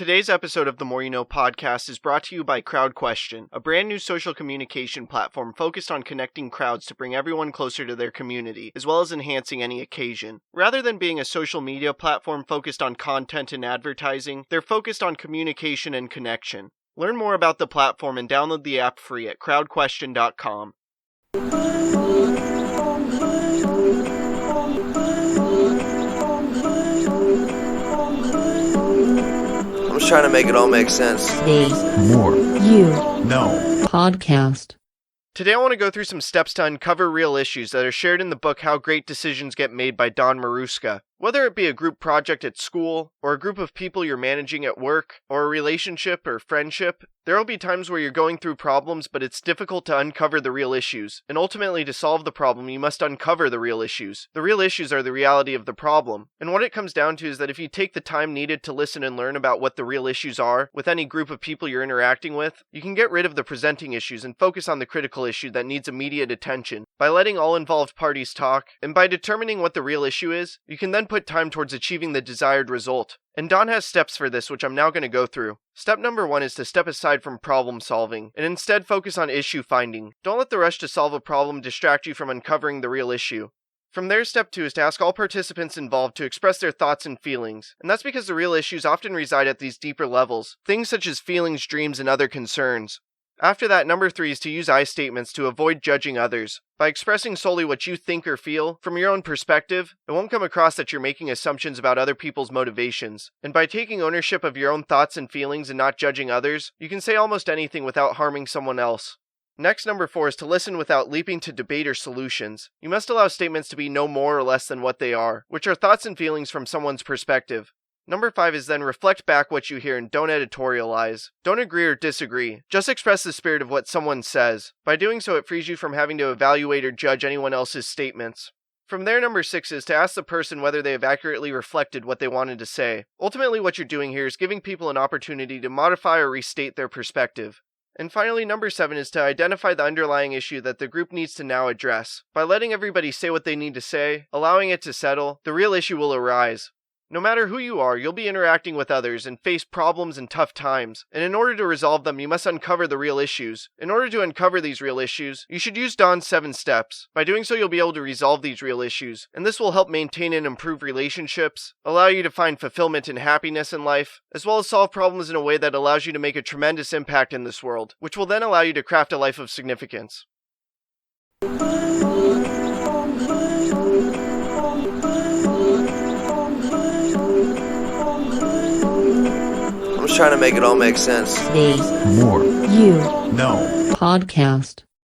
Today's episode of the More You Know podcast is brought to you by CrowdQuestion, a brand new social communication platform focused on connecting crowds to bring everyone closer to their community, as well as enhancing any occasion. Rather than being a social media platform focused on content and advertising, they're focused on communication and connection. Learn more about the platform and download the app free at crowdquestion.com. I'm just trying to make it all make sense. Today's More You No podcast. Today I want to go through some steps to uncover real issues that are shared in the book How Great Decisions Get Made by Don Maruska. Whether it be a group project at school, or a group of people you're managing at work, or a relationship or friendship, there will be times where you're going through problems, but it's difficult to uncover the real issues. And ultimately, to solve the problem, you must uncover the real issues. The real issues are the reality of the problem. And what it comes down to is that if you take the time needed to listen and learn about what the real issues are with any group of people you're interacting with, you can get rid of the presenting issues and focus on the critical issue that needs immediate attention. By letting all involved parties talk, and by determining what the real issue is, you can then put time towards achieving the desired result. And Don has steps for this, which I'm now going to go through. Step number 1 is to step aside from problem solving, and instead focus on issue finding. Don't let the rush to solve a problem distract you from uncovering the real issue. From there, step 2 is to ask all participants involved to express their thoughts and feelings. And that's because the real issues often reside at these deeper levels, things such as feelings, dreams, and other concerns. After that, number 3 is to use I statements to avoid judging others. By expressing solely what you think or feel, from your own perspective, it won't come across that you're making assumptions about other people's motivations. And by taking ownership of your own thoughts and feelings and not judging others, you can say almost anything without harming someone else. Next, number 4 is to listen without leaping to debate or solutions. You must allow statements to be no more or less than what they are, which are thoughts and feelings from someone's perspective. Number 5 is then reflect back what you hear and don't editorialize. Don't agree or disagree. Just express the spirit of what someone says. By doing so, it frees you from having to evaluate or judge anyone else's statements. From there, number 6 is to ask the person whether they have accurately reflected what they wanted to say. Ultimately, what you're doing here is giving people an opportunity to modify or restate their perspective. And finally, number 7 is to identify the underlying issue that the group needs to now address. By letting everybody say what they need to say, allowing it to settle, the real issue will arise. No matter who you are, you'll be interacting with others and face problems and tough times. And in order to resolve them, you must uncover the real issues. In order to uncover these real issues, you should use Don's 7 steps. By doing so, you'll be able to resolve these real issues. And this will help maintain and improve relationships, allow you to find fulfillment and happiness in life, as well as solve problems in a way that allows you to make a tremendous impact in this world, which will then allow you to craft a life of significance. I'm just trying to make it all make sense. Today's More You No podcast.